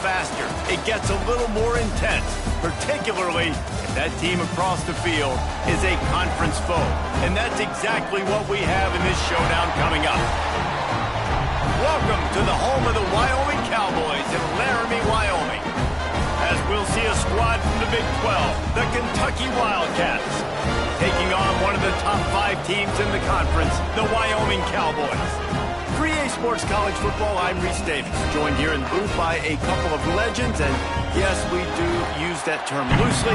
faster. It gets a little more intense, particularly if that team across the field is a conference foe. And that's exactly what we have in this showdown coming up. Welcome to the home of the Wyoming Cowboys in Laramie, Wyoming. As we'll see a squad from the Big 12, the Kentucky Wildcats, taking on one of the top 5 teams in the conference, the Wyoming Cowboys. For EA Sports College Football, I'm Reese Davis, joined here in the booth by a couple of legends, and yes, we do use that term loosely.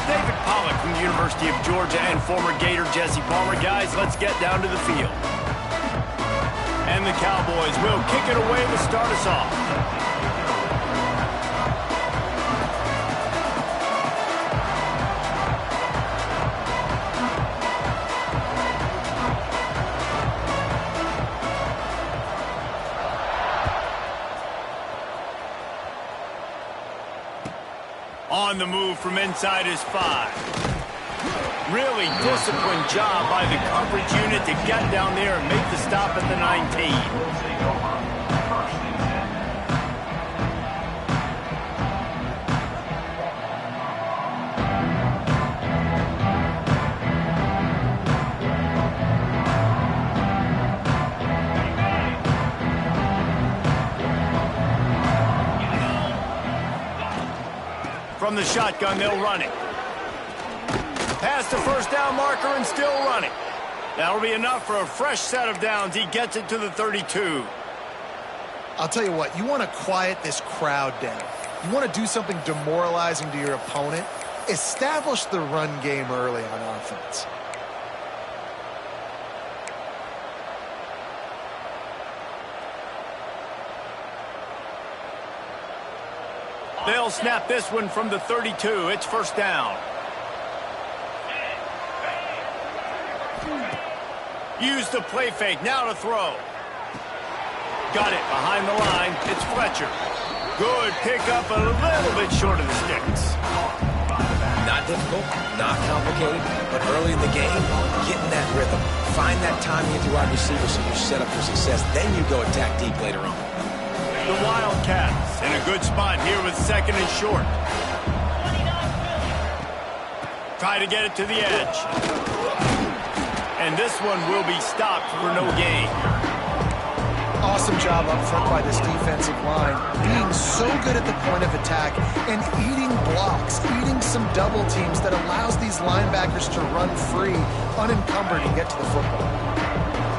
David Pollack from the University of Georgia and former Gator Jesse Palmer. Guys, let's get down to the field. And the Cowboys will kick it away to start us off. On the move from inside his 5. Really disciplined job by the coverage unit to get down there and make the stop at the 19. From the shotgun, they'll run it. Past the first down marker and still running. That'll be enough for a fresh set of downs. He gets it to the 32. I'll tell you what, you want to quiet this crowd down. You want to do something demoralizing to your opponent. Establish the run game early on offense. They'll snap this one from the 32. It's first down. Use the play fake. Now to throw. Got it behind the line. It's Fletcher. Good pickup, a little bit short of the sticks. Not difficult, not complicated, but early in the game, get in that rhythm. Find that timing at the wide receiver so you're set up for success. Then you go attack deep later on. The Wildcats in a good spot here with second and short. Try to get it to the edge. And this one will be stopped for no gain. Awesome job up front by this defensive line. Being so good at the point of attack and eating blocks, eating some double teams that allows these linebackers to run free, unencumbered, and get to the football.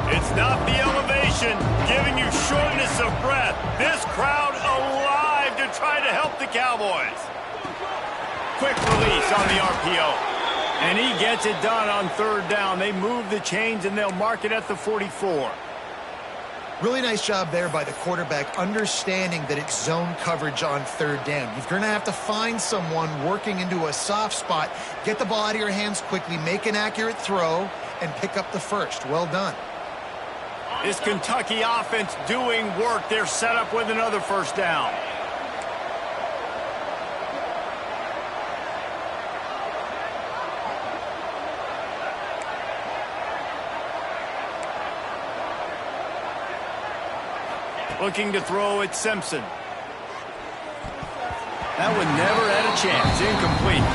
It's not the elevation giving you shortness of breath. This crowd alive to try to help the Cowboys. Quick release on the RPO. And he gets it done on third down. They move the chains and they'll mark it at the 44. Really nice job there by the quarterback, understanding that it's zone coverage on third down. You're going to have to find someone working into a soft spot, get the ball out of your hands quickly, make an accurate throw, and pick up the first. Well done. This Kentucky offense doing work. They're set up with another first down. Looking to throw at Simpson. That one never had a chance. Incomplete.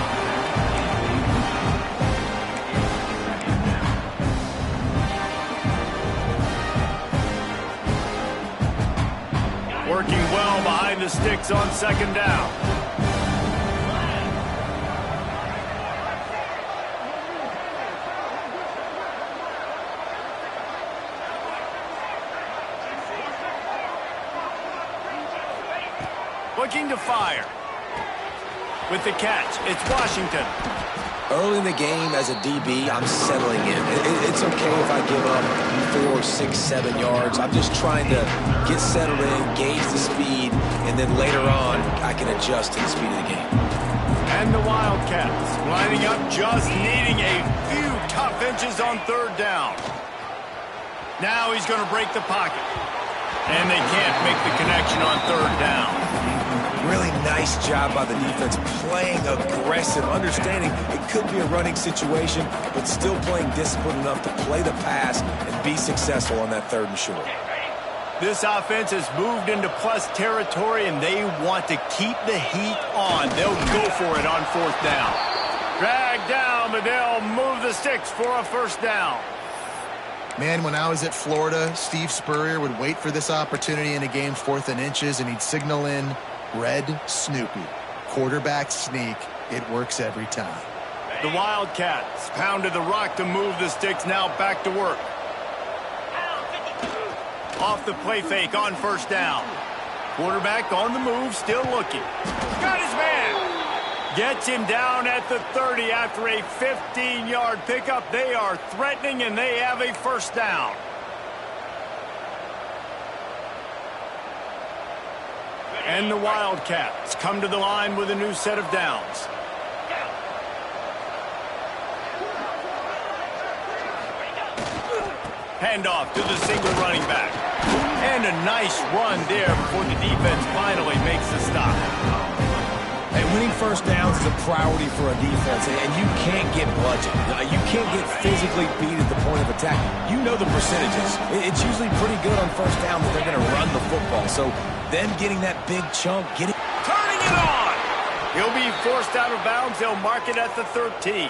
Working well behind the sticks on second down. Looking to fire. With the catch, it's Washington. Early in the game, as a DB, I'm settling in. It's okay if I give up 4, 6, 7 yards. I'm just trying to get settled in, gauge the speed, and then later on, I can adjust to the speed of the game. And the Wildcats lining up, just needing a few tough inches on third down. Now he's going to break the pocket. And they can't make the connection on third down. Really nice job by the defense, playing aggressive, understanding it could be a running situation, but still playing disciplined enough to play the pass and be successful on that third and short. This offense has moved into plus territory, and they want to keep the heat on. They'll go for it on 4th down. Drag down, but they'll move the sticks for a first down. Man, when I was at Florida, Steve Spurrier would wait for this opportunity in a game 4th and inches, and he'd signal in Red Snoopy. Quarterback sneak. It works every time. The Wildcats pounded the rock to move the sticks, now back to work. Off the play fake on 1st down. Quarterback on the move, still looking. Got his man. Gets him down at the 30 after a 15-yard pickup. They are threatening, and they have a first down. And the Wildcats come to the line with a new set of downs. Handoff to the single running back. And a nice run there before the defense finally makes the stop. And winning first downs is a priority for a defense, and you can't get bludgeoned. You can't get physically beat at the point of attack. You know the percentages. It's usually pretty good on first down that they're going to run the football. So then getting that big chunk, turning it on! He'll be forced out of bounds. They'll mark it at the 13.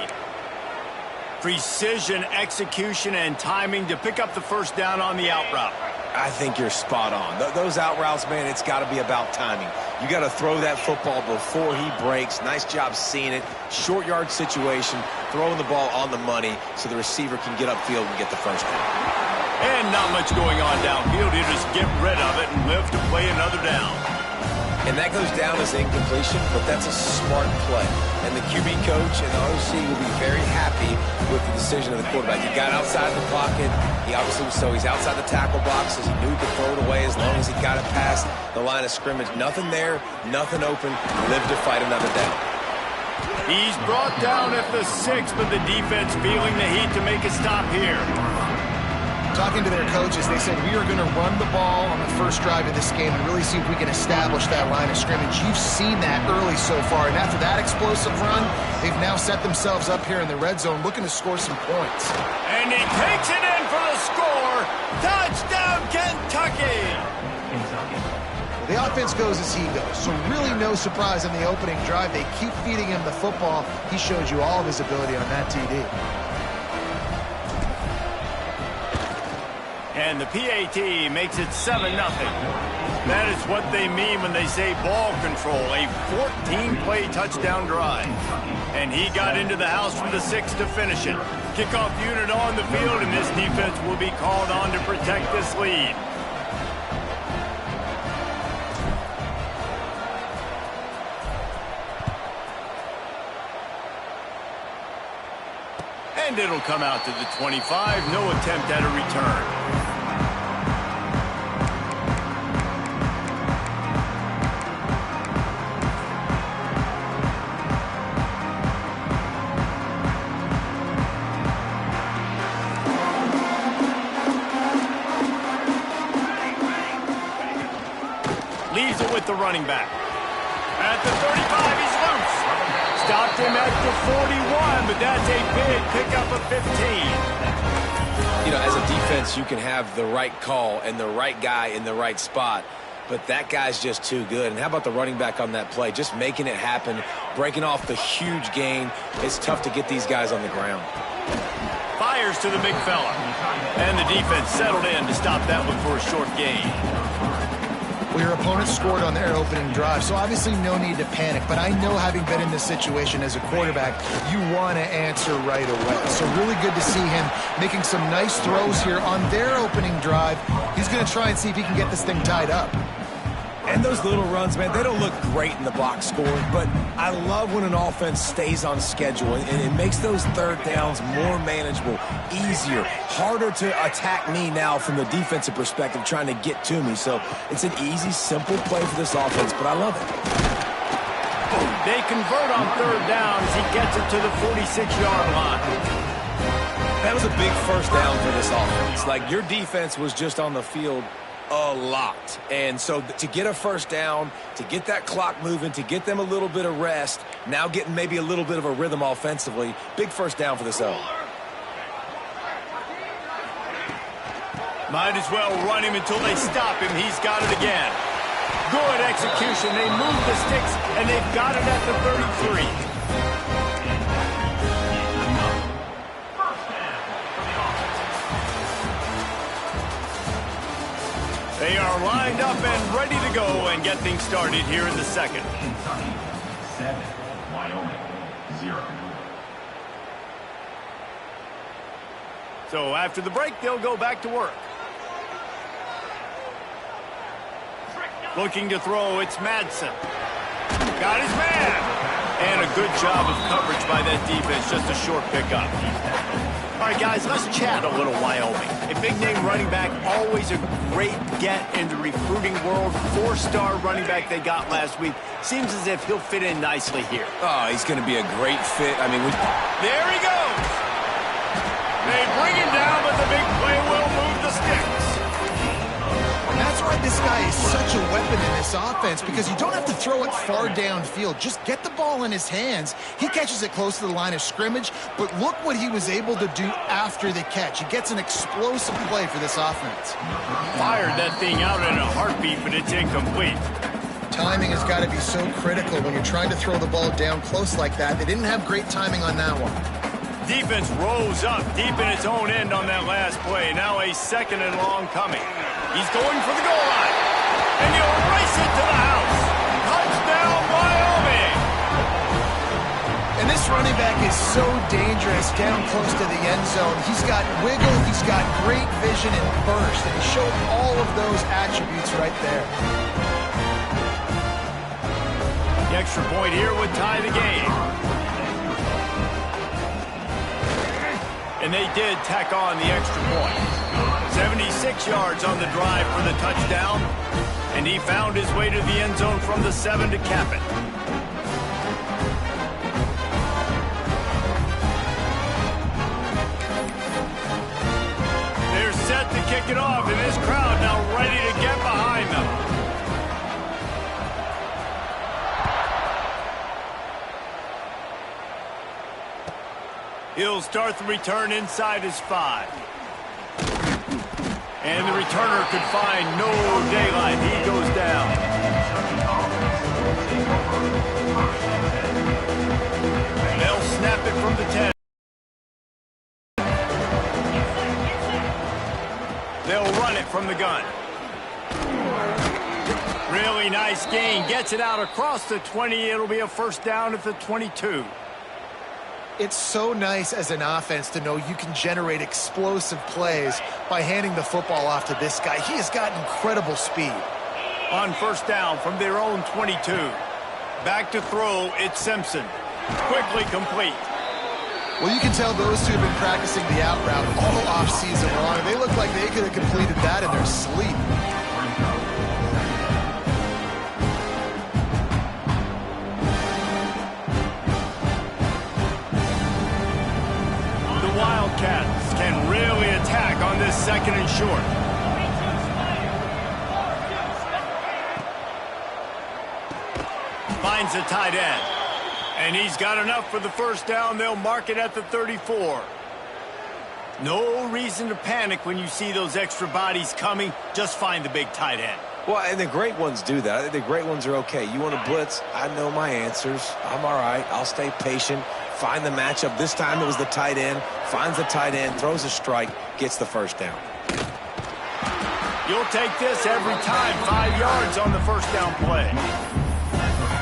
Precision, execution, and timing to pick up the first down on the out route. I think you're spot on. Those out routes, man, it's got to be about timing. You got to throw that football before he breaks. Nice job seeing it. Short yard situation, throwing the ball on the money so the receiver can get upfield and get the first down. And not much going on downfield. He'll just get rid of it and live to play another down. And that goes down as incompletion, but that's a smart play. And the QB coach and the OC will be very happy with the decision of the quarterback. He got outside the pocket. He obviously was he's outside the tackle box as he knew he could throw it away as long as he got it past the line of scrimmage. Nothing there, nothing open. Live to fight another down. He's brought down at the 6, but the defense feeling the heat to make a stop here. Talking to their coaches, they said, we are going to run the ball on the first drive of this game and really see if we can establish that line of scrimmage. You've seen that early so far, and after that explosive run, they've now set themselves up here in the red zone looking to score some points. And he takes it in for the score. Touchdown, Kentucky! The offense goes as he goes, so really no surprise in the opening drive. They keep feeding him the football. He showed you all of his ability on that TD. And the PAT makes it 7-0. That is what they mean when they say ball control, a 14-play touchdown drive. And he got into the house from the 6 to finish it. Kickoff unit on the field, and this defense will be called on to protect this lead. And it'll come out to the 25. No attempt at a return. Leaves it with the running back. At the 35, he's loose. Stopped him at the 41, but that's a big pickup of 15. You know, as a defense, you can have the right call and the right guy in the right spot, but that guy's just too good. And how about the running back on that play? Just making it happen, breaking off the huge gain. It's tough to get these guys on the ground. Fires to the big fella. And the defense settled in to stop that one for a short gain. Well, your opponent scored on their opening drive, so obviously no need to panic. But I know, having been in this situation as a quarterback, you want to answer right away. So really good to see him making some nice throws here on their opening drive. He's going to try and see if he can get this thing tied up. And those little runs, man, they don't look great in the box score, but I love when an offense stays on schedule, and it makes those third downs more manageable, easier, harder to attack me now from the defensive perspective trying to get to me. So it's an easy, simple play for this offense, but I love it. They convert on third down as he gets it to the 46-yard line. That was a big first down for this offense. Like, your defense was just on the field a lot. And so to get a first down, to get that clock moving, to get them a little bit of rest, now getting maybe a little bit of a rhythm offensively, big first down for this O. Might as well run him until they stop him. He's got it again. Good execution. They move the sticks, and they've got it at the 33. They are lined up and ready to go and get things started here in the second. Kentucky 7, Wyoming 0. So after the break, they'll go back to work. Looking to throw, it's Madsen. Got his man. And a good job of coverage by that defense, just a short pickup. All right, guys, let's chat a little Wyoming. A big-name running back, always a great get in the recruiting world. 4-star running back they got last week. Seems as if he'll fit in nicely here. Oh, he's going to be a great fit. I mean, there he goes. They bring him down, but the big play will move the sticks. And that's why this guy is such a weapon in this offense, because you don't have to throw it far downfield. Just get the ball in his hands. He catches it close to the line of scrimmage, but look what he was able to do after the catch. He gets an explosive play for this offense. Fired that thing out in a heartbeat, but it's incomplete. Timing has got to be so critical when you're trying to throw the ball down close like that. They didn't have great timing on that one. Defense rose up deep in its own end on that last play. Now a second and long coming. He's going for the goal line. And he'll race it to the house. Touchdown, Wyoming! And this running back is so dangerous down close to the end zone. He's got wiggle, he's got great vision and burst, and he showed all of those attributes right there. The extra point here would tie the game. And they did tack on the extra point. 76 yards on the drive for the touchdown. And he found his way to the end zone from the 7 to cap it. They're set to kick it off, and this crowd now ready to get behind them. He'll start the return inside his 5. And the returner could find no daylight. He goes down. They'll snap it from the 10. They'll run it from the gun. Really nice gain. Gets it out across the 20. It'll be a first down at the 22. It's so nice as an offense to know you can generate explosive plays by handing the football off to this guy. He has got incredible speed. On first down from their own 22. Back to throw, it's Simpson. Quickly complete. Well, you can tell those two have been practicing the out route all offseason long. They look like they could have completed that in their sleep. Wildcats can really attack on this second and short. Finds a tight end. And he's got enough for the first down. They'll mark it at the 34. No reason to panic when you see those extra bodies coming. Just find the big tight end. Well, and the great ones do that. I think the great ones are okay. You want to blitz? I know my answers. I'm all right. I'll stay patient. Find the matchup. This time it was the tight end. Finds the tight end, throws a strike, gets the first down. You'll take this every time. 5 yards on the first down play.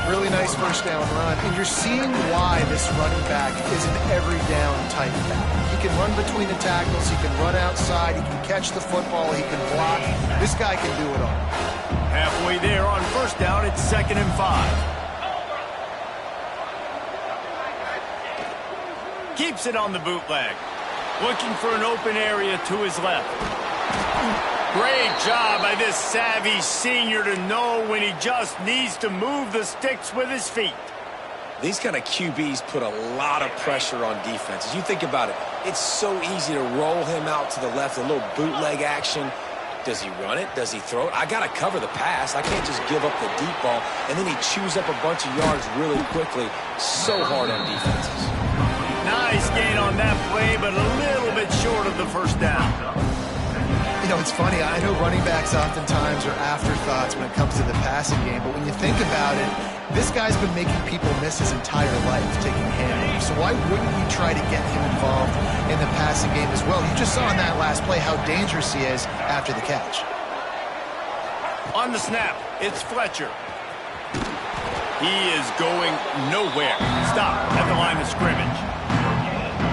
Really nice first down run. And you're seeing why this running back is an every down type back. He can run between the tackles. He can run outside. He can catch the football. He can block. This guy can do it all. Halfway there on first down, it's 2nd and 5. Keeps it on the bootleg. Looking for an open area to his left. Great job by this savvy senior to know when he just needs to move the sticks with his feet. These kind of QBs put a lot of pressure on defenses. You think about it. It's so easy to roll him out to the left, a little bootleg action. Does he run it? Does he throw it? I got to cover the pass. I can't just give up the deep ball. And then he chews up a bunch of yards really quickly. So hard on defenses. Nice gain on that play, but a little bit short of the first down. You know, it's funny. I know running backs oftentimes are afterthoughts when it comes to the passing game, but when you think about it, this guy's been making people miss his entire life taking handoffs. So why wouldn't you try to get him involved in the passing game as well? You just saw in that last play how dangerous he is after the catch. On the snap, it's Fletcher. He is going nowhere. Stop at the line of scrimmage.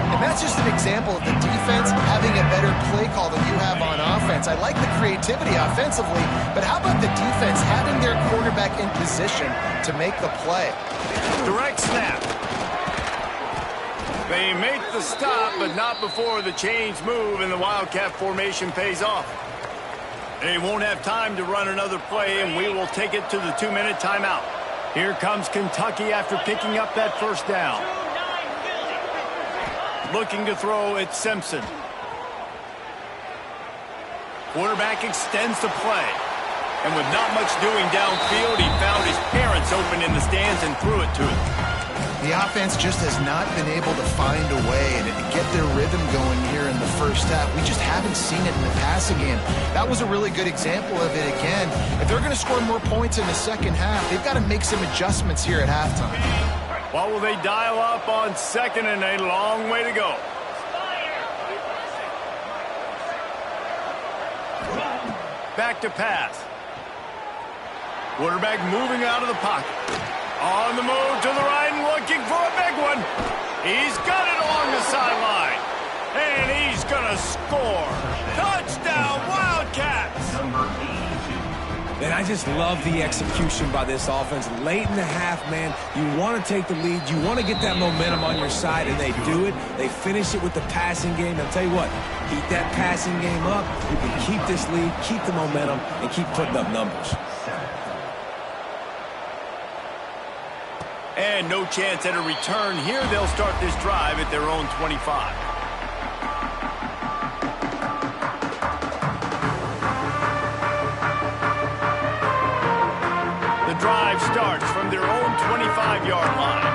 And that's just an example of the defense having a better play call than you have on offense. I like the creativity offensively, but how about the defense having their quarterback in position to make the play? Direct snap. They make the stop, but not before the chains move and the Wildcat formation pays off. They won't have time to run another play, and we will take it to the 2-minute timeout. Here comes Kentucky after picking up that first down. Looking to throw, it's Simpson. Quarterback extends the play. And with not much doing downfield, he found his parents open in the stands and threw it to him. The offense just has not been able to find a way to get their rhythm going here in the first half. We just haven't seen it in the passing game. That was a really good example of it again. If they're going to score more points in the second half, they've got to make some adjustments here at halftime. What will they dial up on second and a long way to go? Back to pass. Quarterback moving out of the pocket. On the move to the right and looking for a big one. He's got it along the sideline. And he's going to score. Touchdown, Wildcats! And I just love the execution by this offense. Late in the half, man, you want to take the lead. You want to get that momentum on your side, and they do it. They finish it with the passing game. I'll tell you what, keep that passing game up. You can keep this lead, keep the momentum, and keep putting up numbers. And no chance at a return here. They'll start this drive at their own 25. The drive starts from their own 25-yard line.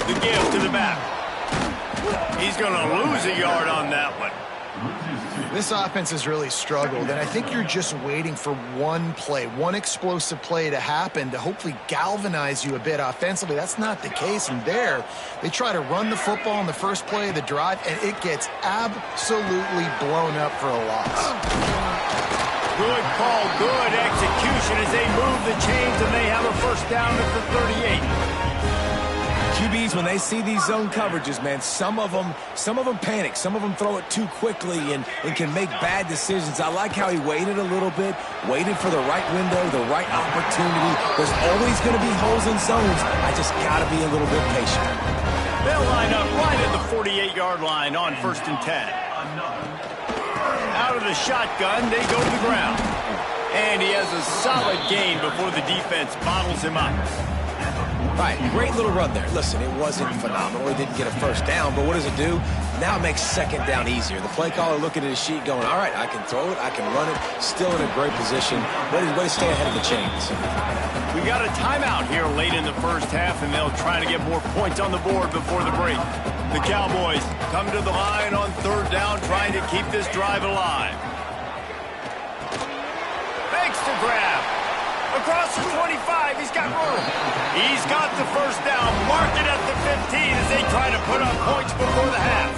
The give to the back. He's going to lose a yard on that one. This offense has really struggled, and I think you're just waiting for one play, one explosive play to happen to hopefully galvanize you a bit offensively. That's not the case, and there, they try to run the football in the first play of the drive, and it gets absolutely blown up for a loss. Good call, good execution as they move the chains, and they have a first down at the 38. QBs, when they see these zone coverages, man, some of them panic. Some of them throw it too quickly and can make bad decisions. I like how he waited a little bit, waited for the right window, the right opportunity. There's always going to be holes in zones. I just got to be a little bit patient. They'll line up right at the 48-yard line on 1st and 10. Out of the shotgun, they go to the ground. And he has a solid gain before the defense bottles him up. Right, great little run there. Listen, it wasn't phenomenal. He didn't get a first down, but what does it do? Now it makes second down easier. The play caller looking at his sheet going, all right, I can throw it, I can run it, still in a great position. Way to stay ahead of the chains. We got a timeout here late in the first half, and they'll try to get more points on the board before the break. The Cowboys come to the line on 3rd down, trying to keep this drive alive. Thanks to grab. Across the 25, he's got room. He's got the first down. Mark it at the 15 as they try to put up points before the half.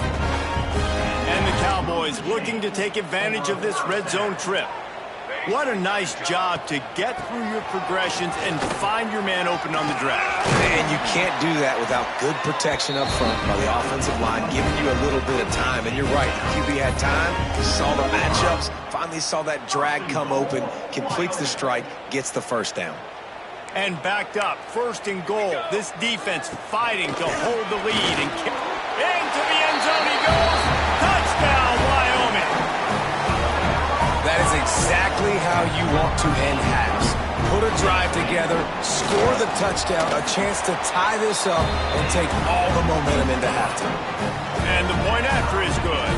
And the Cowboys looking to take advantage of this red zone trip. What a nice job to get through your progressions and find your man open on the draft. And you can't do that without good protection up front by the offensive line, giving you a little bit of time. And you're right, the QB had time, saw the matchups, finally saw that drag come open, completes the strike, gets the first down. And backed up, 1st and goal. This defense fighting to hold the lead. And into the end zone he goes. Touchdown, Wyoming. That is exactly how you want to end halves. Put a drive together, score the touchdown, a chance to tie this up and take all the momentum into halftime. And the point after is good.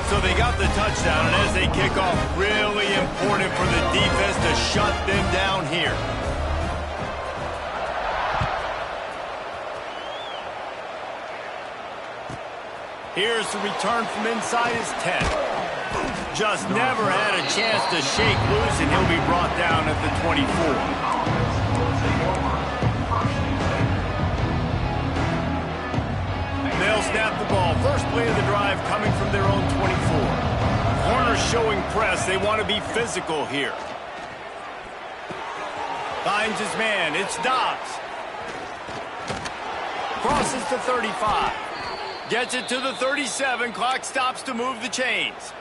So they got the touchdown, and as they kick off, really important for the defense to shut them down here. Here's the return from inside his 10. Just never had a chance to shake loose, and he'll be brought down at the 24. They'll snap the ball. First play of the drive coming from their own 24. Corners showing press. They want to be physical here. Finds his man. It's Dobbs. Crosses to 35. Gets it to the 37. Clock stops to move the chains.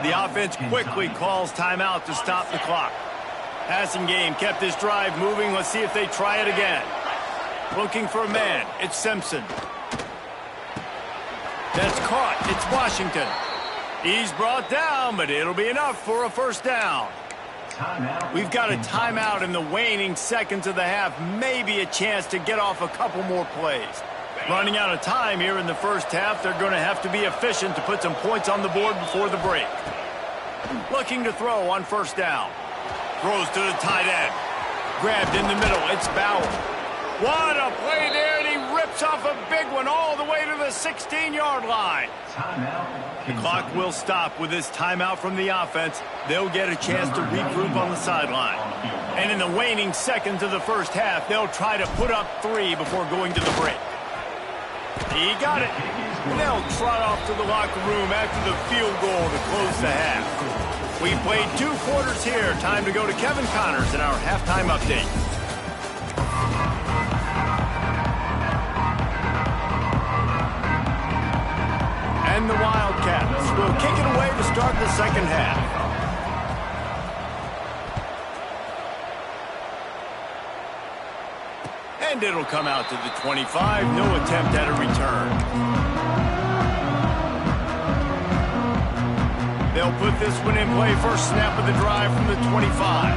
The offense quickly calls timeout to stop the clock. Passing game kept this drive moving. Let's see if they try it again. Looking for a man. It's Simpson. That's caught. It's Washington. He's brought down, but it'll be enough for a first down. We've got a timeout in the waning seconds of the half. Maybe a chance to get off a couple more plays. Running out of time here in the first half. They're going to have to be efficient to put some points on the board before the break. Looking to throw on first down. Throws to the tight end. Grabbed in the middle. It's Bauer. What a play there, and he rips off a big one all the way to the 16-yard line. The clock will stop with this timeout from the offense. They'll get a chance to regroup on the sideline. And in the waning seconds of the first half, they'll try to put up 3 before going to the break. He got it. They'll trot off to the locker room after the field goal to close the half. We played 2 quarters here. Time to go to Kevin Connors in our halftime update. And the Wildcats will kick it away to start the second half. And it'll come out to the 25. No attempt at a return. They'll put this one in play. First snap of the drive from the 25.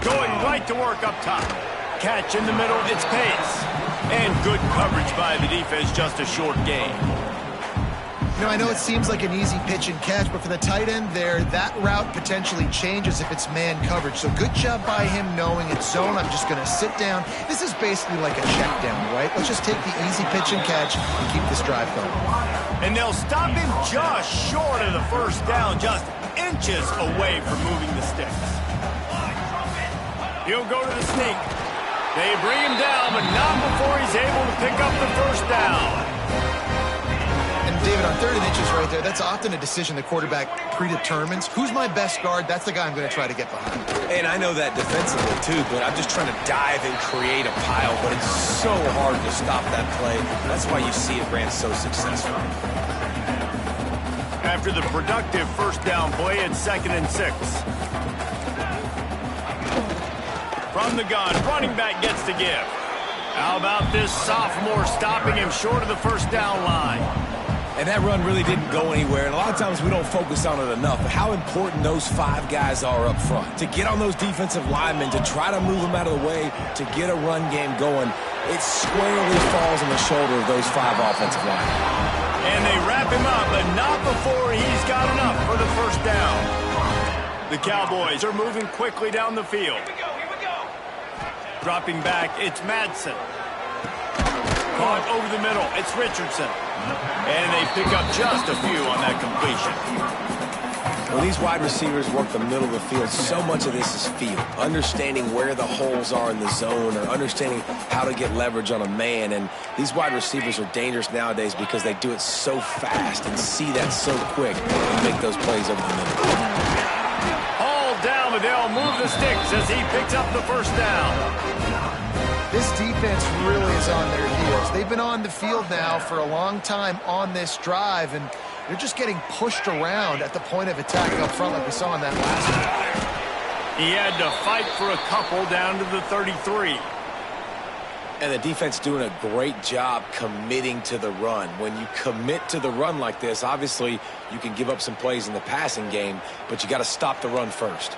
Going right to work up top. Catch in the middle. It's Pace. And good coverage by the defense. Just a short gain. You know, I know it seems like an easy pitch and catch, but for the tight end there, that route potentially changes if it's man coverage. So good job by him knowing it's zone. I'm just going to sit down. This is basically like a check down, right? Let's just take the easy pitch and catch and keep this drive going. And they'll stop him just short of the first down, just inches away from moving the sticks. He'll go to the sneak. They bring him down, but not before he's able to pick up the first down. David, on 3rd and inches right there, that's often a decision the quarterback predetermines. Who's my best guard? That's the guy I'm going to try to get behind. And I know that defensively, too, but I'm just trying to dive and create a pile, but it's so hard to stop that play. That's why you see it ran so successful. After the productive first down play, it's 2nd and 6. From the gun, running back gets to give. How about this sophomore stopping him short of the first down line? And that run really didn't go anywhere, and a lot of times we don't focus on it enough, but how important those 5 guys are up front. To get on those defensive linemen, to try to move them out of the way, to get a run game going, it squarely falls on the shoulder of those 5 offensive linemen. And they wrap him up, but not before he's got enough for the first down. The Cowboys are moving quickly down the field. Here we go. Dropping back, it's Madsen. Caught over the middle, it's Richardson. And they pick up just a few on that completion. When these wide receivers work the middle of the field, so much of this is feel. Understanding where the holes are in the zone, or understanding how to get leverage on a man. And these wide receivers are dangerous nowadays because they do it so fast and see that so quick and make those plays over the middle. All down, but they'll move the sticks as he picks up the first down. This defense really is on their heels. They've been on the field now for a long time on this drive, and they're just getting pushed around at the point of attack up front like we saw in that last one. He had to fight for a couple down to the 33. And the defense doing a great job committing to the run. When you commit to the run like this, obviously you can give up some plays in the passing game, but you got to stop the run first.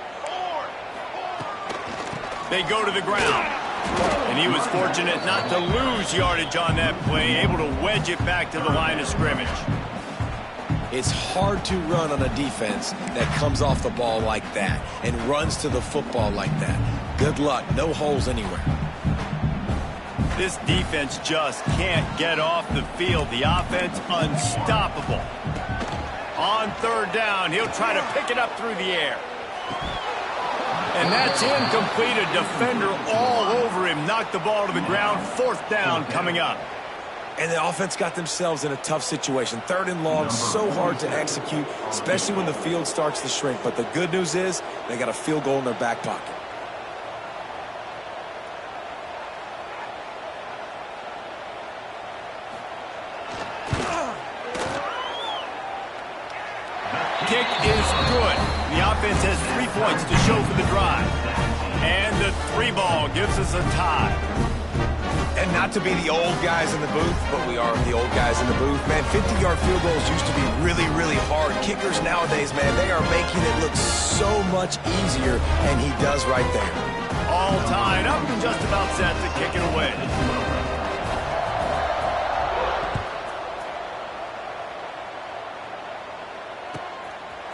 They go to the ground. And he was fortunate not to lose yardage on that play, able to wedge it back to the line of scrimmage. It's hard to run on a defense that comes off the ball like that and runs to the football like that. Good luck. No holes anywhere. This defense just can't get off the field. The offense unstoppable. On third down, he'll try to pick it up through the air. And that's incomplete. A defender all over him. Knocked the ball to the ground. Fourth down coming up. And the offense got themselves in a tough situation. Third and long, so hard to execute, especially when the field starts to shrink. But the good news is they got a field goal in their back pocket. Kick is good. The offense has 3 points to show for the drive. And the 3 ball gives us a tie. And not to be the old guys in the booth, but we are the old guys in the booth. Man, 50-yard field goals used to be really, really hard. Kickers nowadays, man, they are making it look so much easier, and he does right there. All tied up and just about set to kick it away.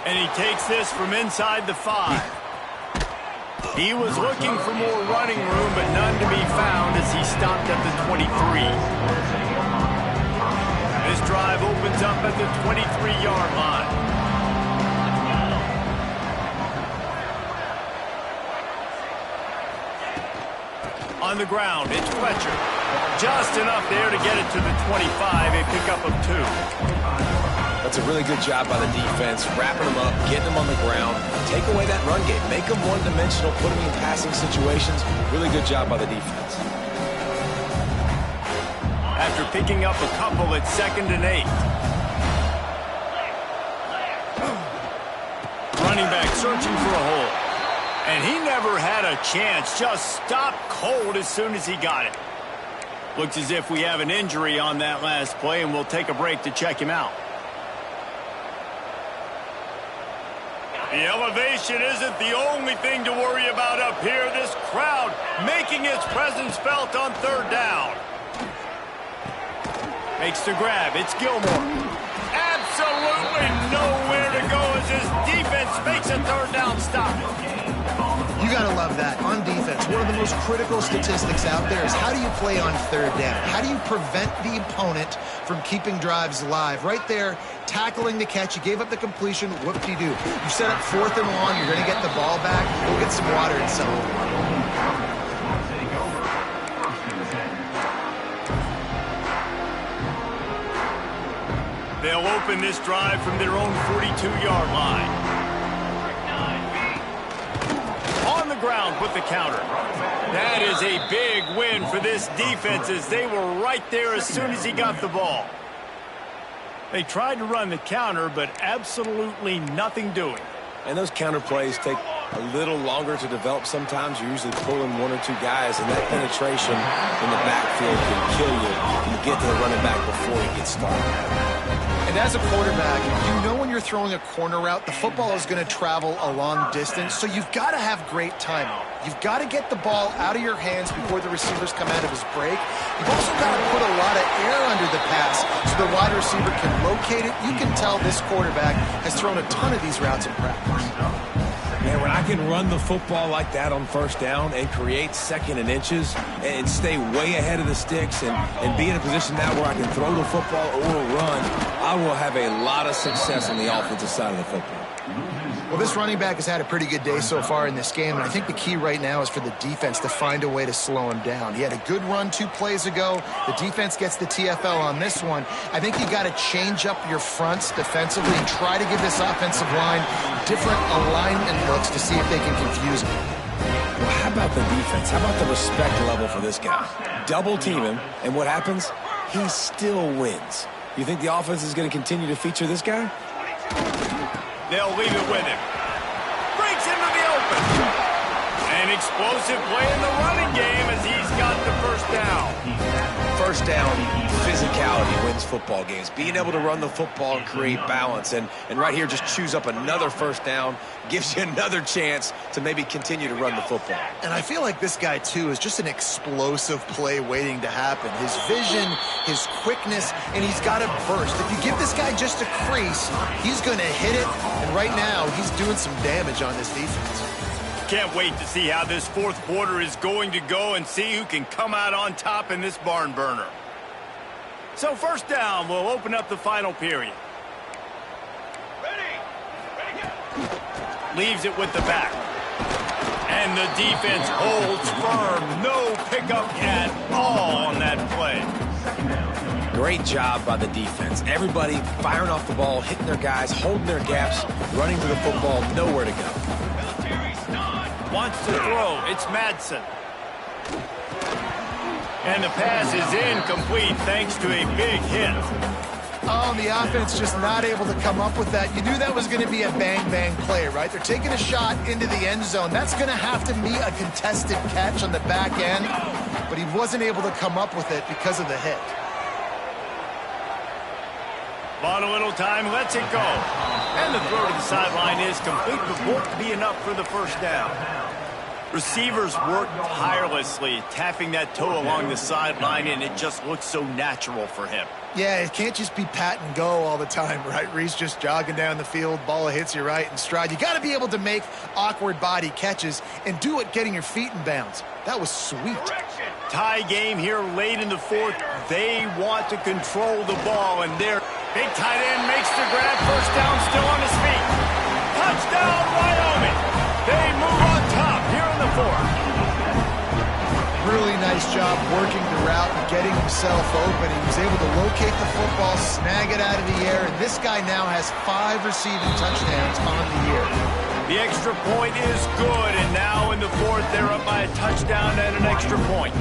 And he takes this from inside the 5. He was looking for more running room, but none to be found as he stopped at the 23. This drive opens up at the 23-yard line. On the ground, it's Fletcher. Just enough there to get it to the 25, a pickup of 2. That's a really good job by the defense, wrapping them up, getting them on the ground. Take away that run game. Make them one-dimensional, put them in passing situations. Really good job by the defense. After picking up a couple, it's 2nd and 8. Running back searching for a hole. And he never had a chance. Just stopped cold as soon as he got it. Looks as if we have an injury on that last play, and we'll take a break to check him out. The elevation isn't the only thing to worry about up here. This crowd making its presence felt on third down. Makes the grab. It's Gilmore. Absolutely nowhere to go as his defense makes a third down stop. You got to love that. On defense, one of the most critical statistics out there is how do you play on third down? How do you prevent the opponent from keeping drives alive? Right there, tackling the catch. You gave up the completion. Whoop-de-doo. You set up 4th and long. You're going to get the ball back. Go get some water and settle. They'll open this drive from their own 42-yard line. On the ground with the counter. That is a big win for this defense as they were right there as soon as he got the ball. They tried to run the counter, but absolutely nothing doing. And those counter plays take a little longer to develop sometimes. You're usually pulling 1 or 2 guys, and that penetration in the backfield can kill you. You get to the running back before he gets started. And as a quarterback, you know when you're throwing a corner route, the football is going to travel a long distance, so you've got to have great timing. You've got to get the ball out of your hands before the receivers come out of his break. You've also got to put a lot of air under the pass so the wide receiver can locate it. You can tell this quarterback has thrown a ton of these routes in practice. Man, when I can run the football like that on first down and create 2nd and inches and stay way ahead of the sticks and be in a position now where I can throw the football or run, I will have a lot of success on the offensive side of the football. Well, this running back has had a pretty good day so far in this game, and I think the key right now is for the defense to find a way to slow him down. He had a good run 2 plays ago. The defense gets the TFL on this one. I think you got to change up your fronts defensively and try to give this offensive line different alignment looks to see if they can confuse him. Well, how about the defense? How about the respect level for this guy? Double team him, and what happens? He still wins. You think the offense is going to continue to feature this guy? They'll leave it with him. Breaks into the open. An explosive play in the running game as he's got the first down. first down physicality wins football games. Being able to run the football and create balance. And right here, just choose up another first down, gives you another chance to maybe continue to run the football. And I feel like this guy, too, is just an explosive play waiting to happen. His vision, his quickness, and he's got a burst. If you give this guy just a crease, he's going to hit it. And right now, he's doing some damage on this defense. Can't wait to see how this fourth quarter is going to go and see who can come out on top in this barn burner. So first down, we'll open up the final period. Leaves it with the back. And the defense holds firm. No pickup at all on that play. Great job by the defense. Everybody firing off the ball, hitting their guys, holding their gaps, running to the football, nowhere to go. Wants to throw. It's Madsen. And the pass is incomplete thanks to a big hit. Oh, the offense just not able to come up with that. You knew that was going to be a bang-bang play, right? They're taking a shot into the end zone. That's going to have to be a contested catch on the back end, but he wasn't able to come up with it because of the hit. Bought a little time, lets it go. And the throw to the sideline is complete, but won't be enough for the first down. Receivers work tirelessly, tapping that toe along the sideline, and it just looks so natural for him. Yeah, it can't just be pat and go all the time, right? Reese just jogging down the field, ball hits you right in stride. You got to be able to make awkward body catches and do it getting your feet in bounds. That was sweet. Tie game here late in the fourth. They want to control the ball, and their big tight end makes the grab. First down, still on his feet. Touchdown, Wyoming. They move on top here in the fourth. Really nice job working the route and getting himself open. He was able to locate the football, snag it out of the air, and this guy now has 5 receiving touchdowns on the year. The extra point is good, and now in the fourth, they're up by a touchdown and an extra point.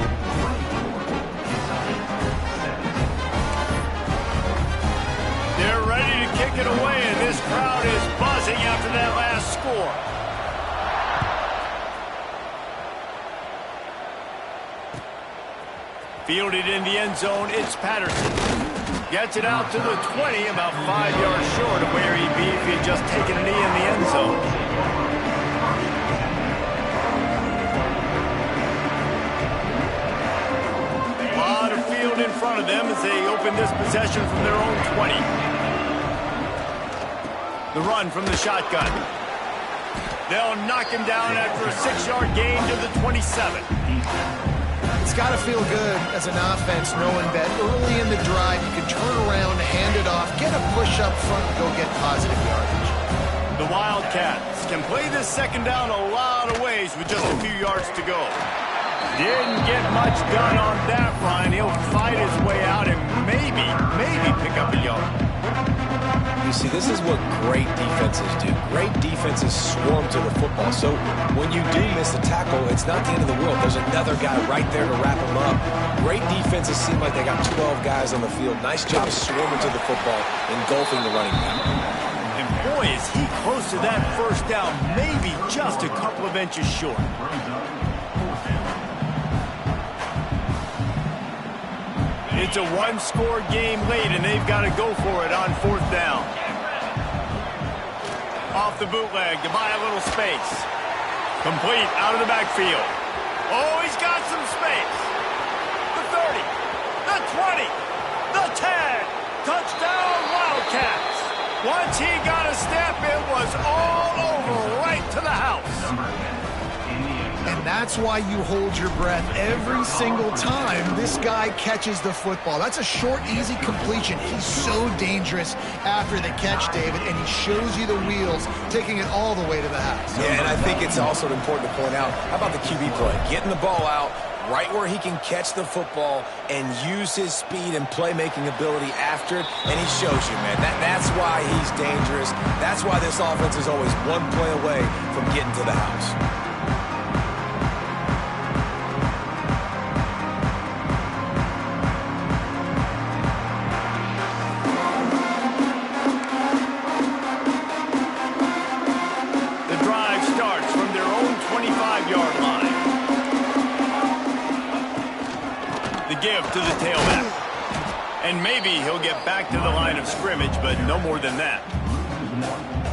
They're ready to kick it away, and this crowd is buzzing after that last score. Fielded in the end zone, it's Patterson. Gets it out to the 20, about 5 yards short of where he'd be if he had just taken a knee in the end zone. A lot of field in front of them as they open this possession from their own 20. The run from the shotgun. They'll knock him down after a 6-yard gain to the 27. It's got to feel good as an offense knowing that early in the drive you can turn around, hand it off, get a push up front, and go get positive yardage. The Wildcats can play this second down a lot of ways with just a few yards to go. Didn't get much done on that run. He'll fight his way out and maybe pick up a yard. You see, this is what great defenses do. Great defenses swarm to the football. So when you do miss a tackle, it's not the end of the world. There's another guy right there to wrap him up. Great defenses seem like they got 12 guys on the field. Nice job swarming to the football, engulfing the running back. And boy, is he close to that first down, maybe just a couple of inches short. It's a one-score game late, and they've got to go for it on fourth down. Off the bootleg to buy a little space. Complete out of the backfield. Oh, he's got some space. The 30, the 20, the 10. Touchdown, Wildcats. Once he got a step, it was all over right to the house. And that's why you hold your breath every single time this guy catches the football. That's a short, easy completion. He's so dangerous after the catch, David, and he shows you the wheels, taking it all the way to the house. Yeah, and I think it's also important to point out, how about the QB play? Getting the ball out right where he can catch the football and use his speed and playmaking ability after it, and he shows you, man. That's why he's dangerous. That's why this offense is always one play away from getting to the house. Give to the tailback. left. And maybe he'll get back to the line of scrimmage, but no more than that.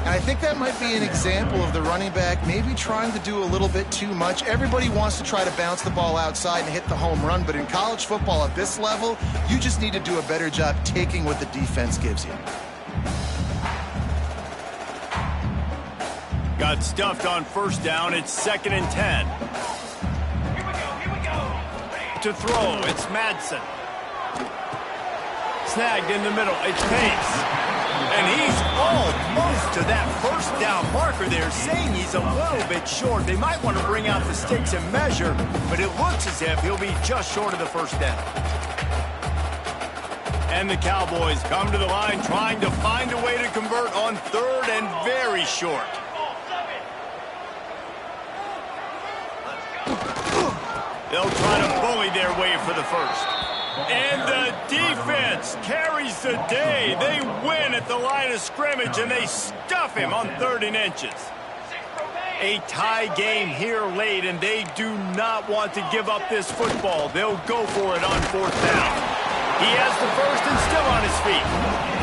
And I think that might be an example of the running back maybe trying to do a little bit too much. Everybody wants to try to bounce the ball outside and hit the home run, but in college football at this level, you just need to do a better job taking what the defense gives you. Got stuffed on first down. It's 2nd and 10. Here we go. To throw, it's Madsen. Snagged in the middle, it's Pace. And he's almost to that first down marker there, saying he's a little bit short. They might want to bring out the sticks and measure, but it looks as if he'll be just short of the first down. And the Cowboys come to the line trying to find a way to convert on 3rd and very short. They'll try to bully their way for the first. And the defense carries the day. They win at the line of scrimmage, and they stuff him on 3rd and inches. A tie game here late, and they do not want to give up this football. They'll go for it on 4th down. He has the first and still on his feet.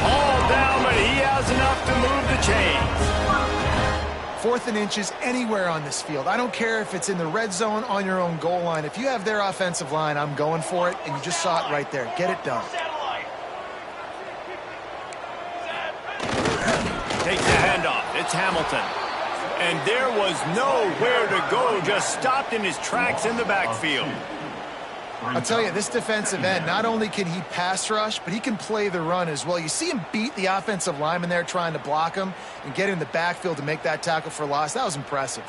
All down, but he has enough to move the chains. 4th and inches anywhere on this field. I don't care if it's in the red zone, on your own goal line. If you have their offensive line, I'm going for it, and you just saw it right there. Get it done. Takes the handoff. It's Hamilton. And there was nowhere to go, just stopped in his tracks in the backfield. I'll tell you, this defensive end, not only can he pass rush, but he can play the run as well. You see him beat the offensive lineman there trying to block him and get in the backfield to make that tackle for loss. That was impressive.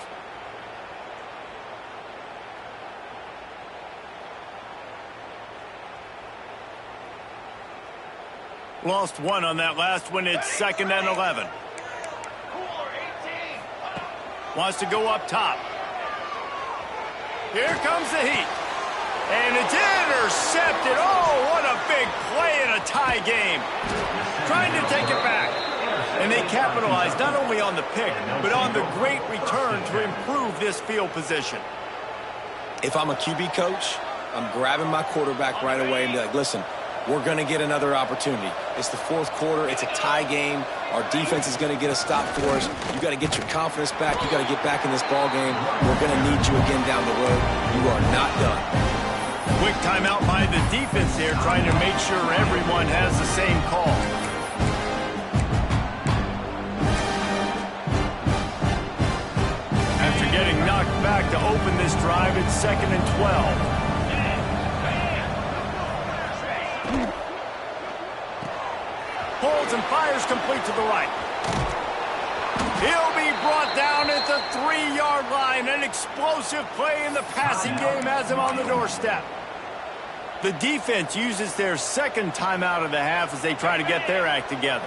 Lost one on that last one. It's 2nd and 11. Wants to go up top. Here comes the heat. And it's intercepted. Oh, what a big play in a tie game. Trying to take it back. And they capitalized not only on the pick, but on the great return to improve this field position. If I'm a QB coach, I'm grabbing my quarterback right away and be like, listen, we're going to get another opportunity. It's the 4th quarter. It's a tie game. Our defense is going to get a stop for us. You got to get your confidence back. You got to get back in this ball game. We're going to need you again down the road. You are not done. Quick timeout by the defense there, trying to make sure everyone has the same call. After getting knocked back to open this drive, it's 2nd and 12. Holds and fires complete to the right. He'll be brought down at the 3-yard line. An explosive play in the passing game has him on the doorstep. The defense uses their 2nd timeout of the half as they try to get their act together.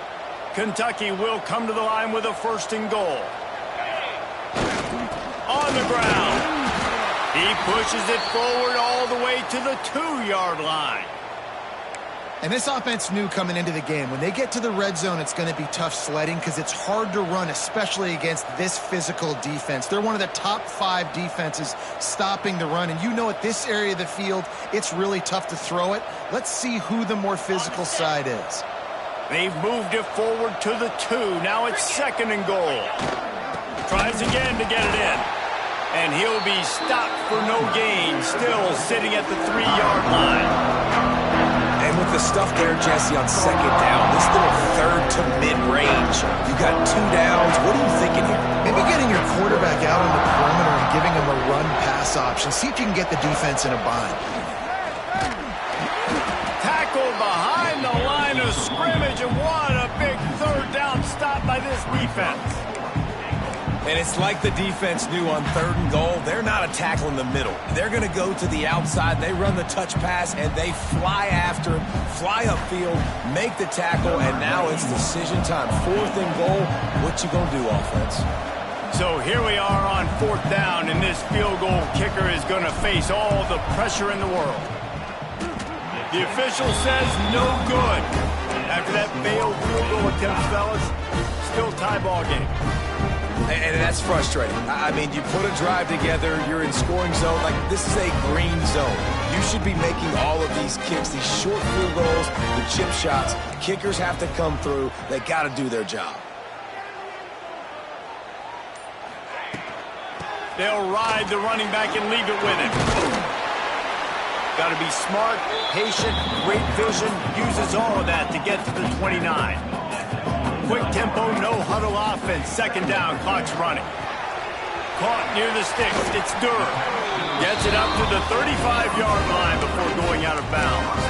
Kentucky will come to the line with a 1st and goal. On the ground. He pushes it forward all the way to the 2-yard line. And this offense knew coming into the game, when they get to the red zone, it's going to be tough sledding because it's hard to run, especially against this physical defense. They're one of the top 5 defenses stopping the run. And you know at this area of the field, it's really tough to throw it. Let's see who the more physical side is. They've moved it forward to the 2. Now it's 2nd and goal. Tries again to get it in. And he'll be stopped for no gain, still sitting at the 3-yard line. And with the stuff there, Jesse, on 2nd down, this little 3rd to mid-range, you got 2 downs. What are you thinking here? Maybe getting your quarterback out on the perimeter and giving him a run-pass option. See if you can get the defense in a bind. Tackled behind the line of scrimmage, and what a big 3rd down stop by this defense. And it's like the defense knew on 3rd and goal. They're not a tackle in the middle. They're going to go to the outside. They run the touch pass, and they fly after him, fly upfield, make the tackle, and now it's decision time. 4th and goal. What you going to do, offense? So here we are on 4th down, and this field goal kicker is going to face all the pressure in the world. The official says no good. After that failed field goal attempt, fellas, still tie ball game. And that's frustrating. I mean, you put a drive together, you're in scoring zone. Like, this is a green zone. You should be making all of these kicks, these short field goals, the chip shots. Kickers have to come through. They got to do their job. They'll ride the running back and leave it with him. Got to be smart, patient, great vision, uses all of that to get to the 29. Quick tempo, no huddle offense. Second down, clock's running. Caught near the sticks. It's Durr. Gets it up to the 35-yard line before going out of bounds.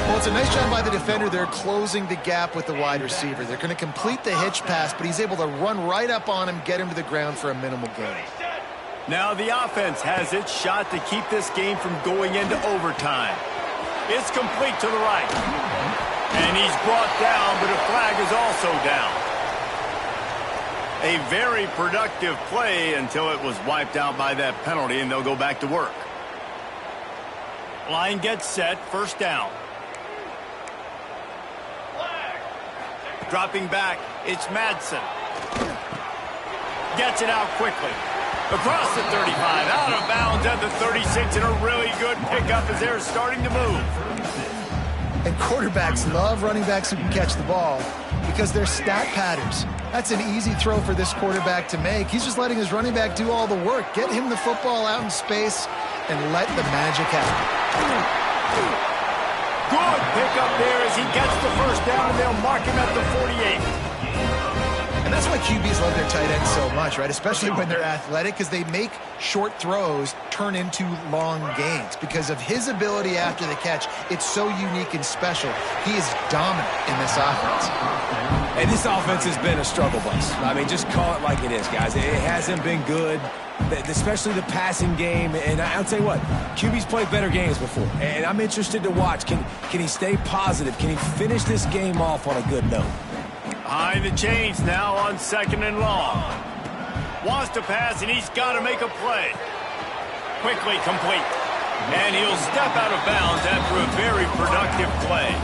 Well, it's a nice job by the defender there closing the gap with the wide receiver. They're going to complete the hitch pass, but he's able to run right up on him, get him to the ground for a minimal gain. Now the offense has its shot to keep this game from going into overtime. It's complete to the right. And he's brought down, but a flag is also down. A very productive play until it was wiped out by that penalty, and they'll go back to work. Line gets set, first down. Dropping back, it's Madsen. Gets it out quickly. Across the 35, out of bounds at the 36, and a really good pickup as they're starting to move. And quarterbacks love running backs who can catch the ball because they're stat patterns. That's an easy throw for this quarterback to make. He's just letting his running back do all the work. Get him the football out in space and let the magic happen. Good pickup there as he gets the first down, and they'll mark him at the 48. And that's why QBs love their tight ends so much, right? Especially when they're athletic, because they make short throws turn into long gains. Because of his ability after the catch, it's so unique and special. He is dominant in this offense. And this offense has been a struggle bus. I mean, just call it like it is, guys. It hasn't been good, especially the passing game. And I'll tell you what, QB's played better games before. And I'm interested to watch. Can he stay positive? Can he finish this game off on a good note? Behind the chains now on second and long. Wants to pass, and he's got to make a play. Quickly complete. And he'll step out of bounds after a very productive play.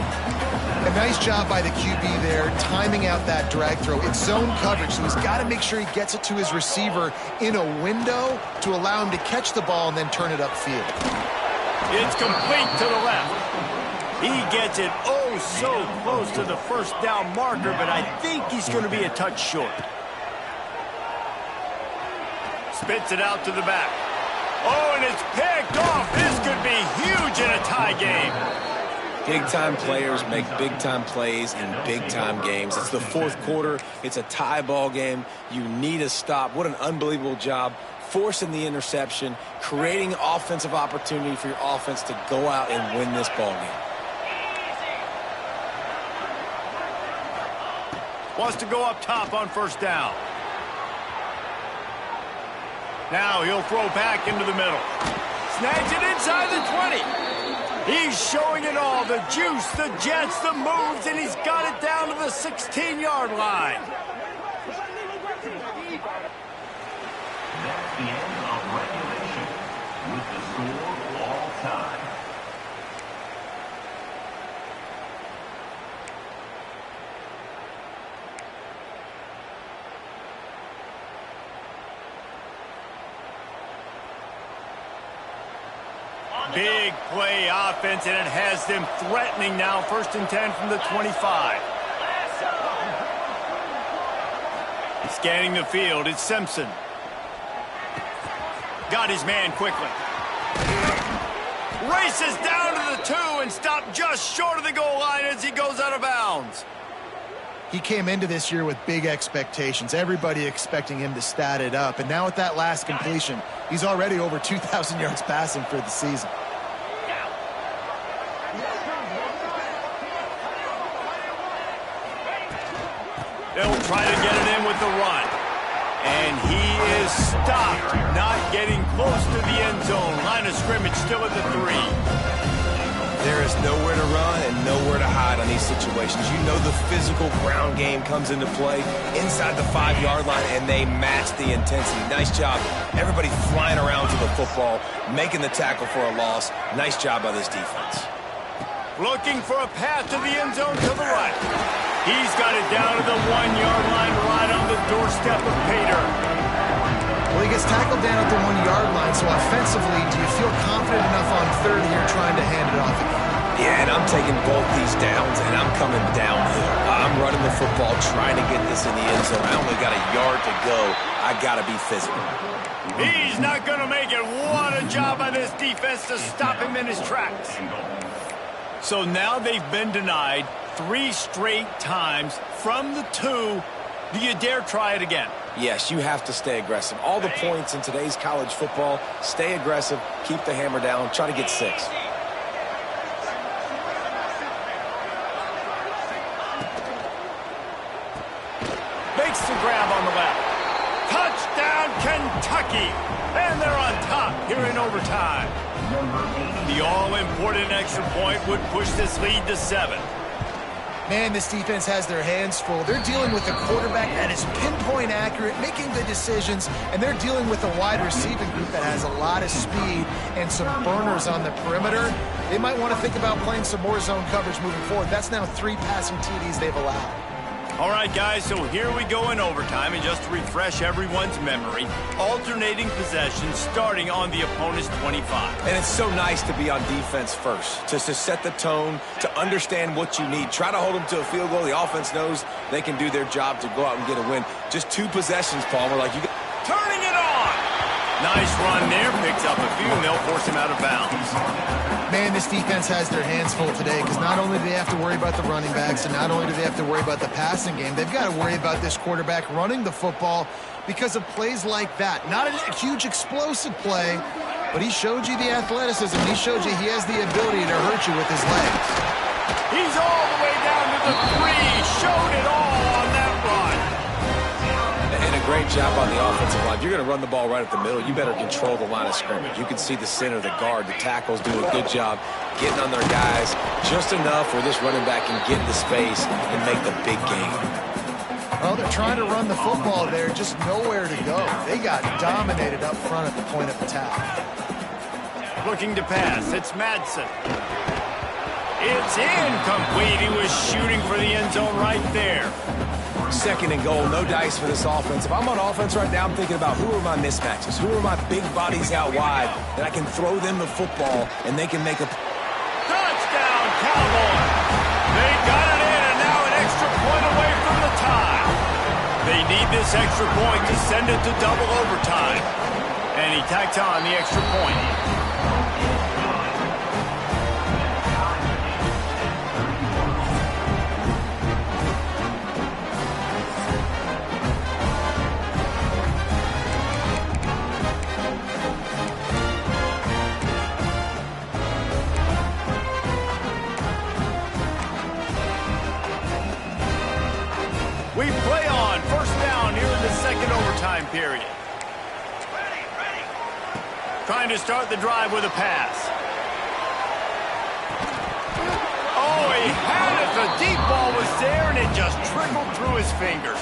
A nice job by the QB there, timing out that drag throw. It's zone coverage, so he's got to make sure he gets it to his receiver in a window to allow him to catch the ball and then turn it upfield. It's complete to the left. He gets it oh so close to the first down marker, but I think he's going to be a touch short. Spits it out to the back. Oh, and it's picked off. This could be huge in a tie game. Big-time players make big-time plays in big-time games. It's the fourth quarter. It's a tie ball game. You need a stop. What an unbelievable job forcing the interception, creating offensive opportunity for your offense to go out and win this ball game. Wants to go up top on first down. Now he'll throw back into the middle. Snags it inside the 20. He's showing it all. The juice, the jets, the moves, and he's got it down to the 16-yard line. That's the end of regulation with the score all time. Big play offense, and it has them threatening now. First and 10 from the 25. Scanning the field, it's Simpson. Got his man quickly. Races down to the 2 and stopped just short of the goal line as he goes out of bounds. He came into this year with big expectations. Everybody expecting him to stat it up. And now with that last completion, he's already over 2,000 yards passing for the season. They'll try to get it in with the run. And he is stopped, not getting close to the end zone. Line of scrimmage still at the 3. There is nowhere to run and nowhere to hide on these situations. You know the physical ground game comes into play inside the 5-yard line, and they match the intensity. Nice job. Everybody flying around to the football, making the tackle for a loss. Nice job by this defense. Looking for a path to the end zone to the right. He's got it down to the 1-yard line right on the doorstep of Pater. Well, he gets tackled down at the 1-yard line, so offensively, do you feel confident enough on third here trying to hand it off again? Yeah, and I'm taking both these downs, and I'm coming downhill. I'm running the football, trying to get this in the end zone. I only got a yard to go. I got to be physical. He's not going to make it. What a job by this defense to stop him in his tracks. So now they've been denied 3 straight times from the 2. Do you dare try it again? Yes, you have to stay aggressive. All the points in today's college football, stay aggressive, keep the hammer down, try to get 6. Makes the grab on the left. Touchdown, Kentucky! And they're on top here in overtime. The all-important extra point would push this lead to 7. Man, this defense has their hands full. They're dealing with a quarterback that is pinpoint accurate, making good decisions, and they're dealing with a wide receiving group that has a lot of speed and some burners on the perimeter. They might want to think about playing some more zone coverage moving forward. That's now 3 passing TDs they've allowed. All right, guys, so here we go in overtime, and just to refresh everyone's memory, alternating possessions starting on the opponent's 25. And it's so nice to be on defense first, to set the tone, to understand what you need. Try to hold them to a field goal. The offense knows they can do their job to go out and get a win. Just 2 possessions, Palmer, like you got. Turning it on! Nice run there, picks up a few, and they'll force him out of bounds. Man, this defense has their hands full today because not only do they have to worry about the running backs and not only do they have to worry about the passing game, they've got to worry about this quarterback running the football because of plays like that. Not a huge explosive play, but he showed you the athleticism. He showed you he has the ability to hurt you with his legs. He's all the way down to the 3. Showed it all on that run. And a great job on the offensive line. If you're going to run the ball right at the middle, you better control the line of scrimmage. You can see the center, the guard, the tackles doing a good job getting on their guys just enough where this running back can get into space and make the big game. Well, they're trying to run the football there, just nowhere to go. They got dominated up front at the point of attack. Looking to pass, it's Madsen. It's incomplete. He was shooting for the end zone right there. 2nd and goal, no dice for this offense. If I'm on offense right now, I'm thinking about who are my mismatches? Who are my big bodies out wide that I can throw them the football and they can make a... Touchdown, Cowboys! They got it in, and now an extra point away from the tie. They need this extra point to send it to double overtime. And he tacks on the extra point. We play on. First down here in the 2nd overtime period. Trying to start the drive with a pass. Oh, he had it. The deep ball was there, and it just trickled through his fingers.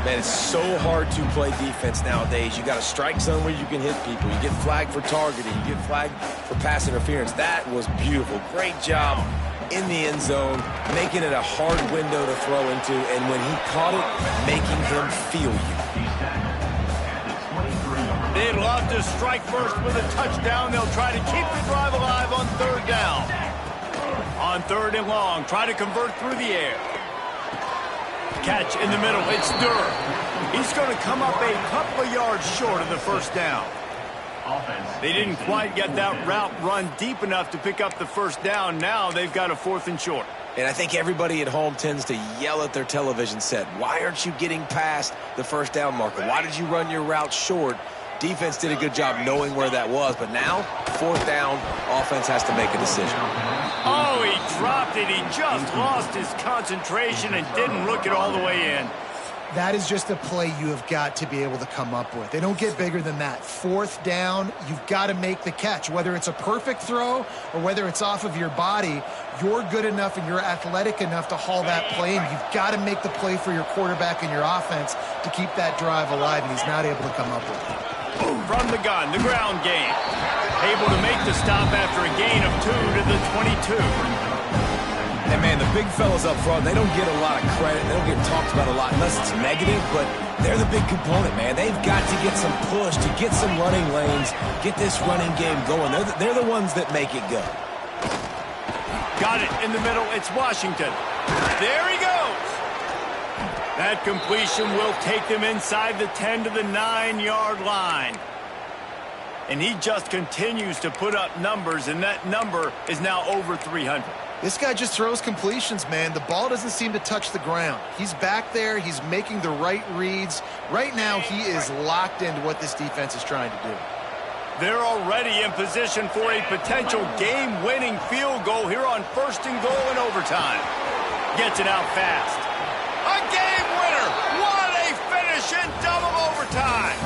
Man, it's so hard to play defense nowadays. You got a strike zone where you can hit people. You get flagged for targeting. You get flagged for pass interference. That was beautiful. Great job in the end zone, making it a hard window to throw into, and when he caught it, making him feel you. They'd love to strike first with a touchdown. They'll try to keep the drive alive on 3rd down. On 3rd and long, try to convert through the air. Catch in the middle, it's Durham. He's going to come up a couple of yards short of the 1st down. They didn't quite get that route run deep enough to pick up the 1st down. Now they've got a 4th and short. And I think everybody at home tends to yell at their television set. Why aren't you getting past the 1st down marker? Why did you run your route short? Defense did a good job knowing where that was, but now, 4th down, offense has to make a decision. Oh, he dropped it. He just lost his concentration and didn't look it all the way in. That is just a play you have got to be able to come up with. They don't get bigger than that. 4th down, you've got to make the catch. Whether it's a perfect throw or whether it's off of your body, you're good enough and you're athletic enough to haul that play, and you've got to make the play for your quarterback and your offense to keep that drive alive, and he's not able to come up with it. From the gun, the ground game. Able to make the stop after a gain of 2 to the 22. And man, Man, the big fellas up front, they don't get a lot of credit. They don't get talked about a lot unless it's negative, but they're the big component, man. They've got to get some push, to get some running lanes, get this running game going. They're the ones that make it go. Got it in the middle. It's Washington. There he goes. That completion will take them inside the 10 to the 9-yard line. And he just continues to put up numbers, and that number is now over 300. This guy just throws completions, man. The ball doesn't seem to touch the ground. He's back there. He's making the right reads. Right now, he is locked into what this defense is trying to do. They're already in position for a potential game-winning field goal here on 1st and goal in overtime. Gets it out fast. A game winner! What a finish in double overtime!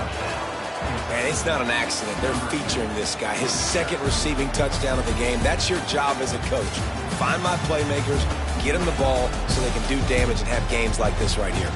Man, it's not an accident. They're featuring this guy. His second receiving touchdown of the game. That's your job as a coach. Find my playmakers, get them the ball so they can do damage and have games like this right here.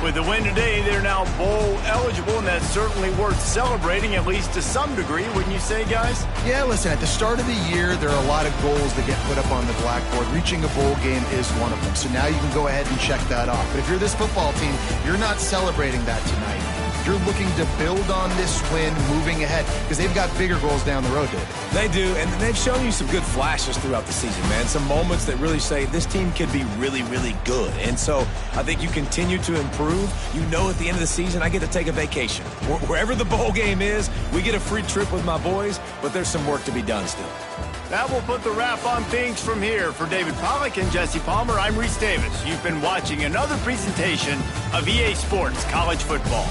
With the win today, they're now bowl eligible, and that's certainly worth celebrating, at least to some degree, wouldn't you say, guys? Yeah, listen, at the start of the year, there are a lot of goals that get put up on the blackboard. Reaching a bowl game is one of them. So now you can go ahead and check that off. But if you're this football team, you're not celebrating that tonight. You're looking to build on this win moving ahead because they've got bigger goals down the road, David. They do, and they've shown you some good flashes throughout the season, man. Some moments that really say this team could be really, really good. And so I think you continue to improve. You know at the end of the season, I get to take a vacation. Wherever the bowl game is, we get a free trip with my boys, but there's some work to be done still. That will put the wrap on things from here. For David Pollack and Jesse Palmer, I'm Reese Davis. You've been watching another presentation of EA Sports College Football.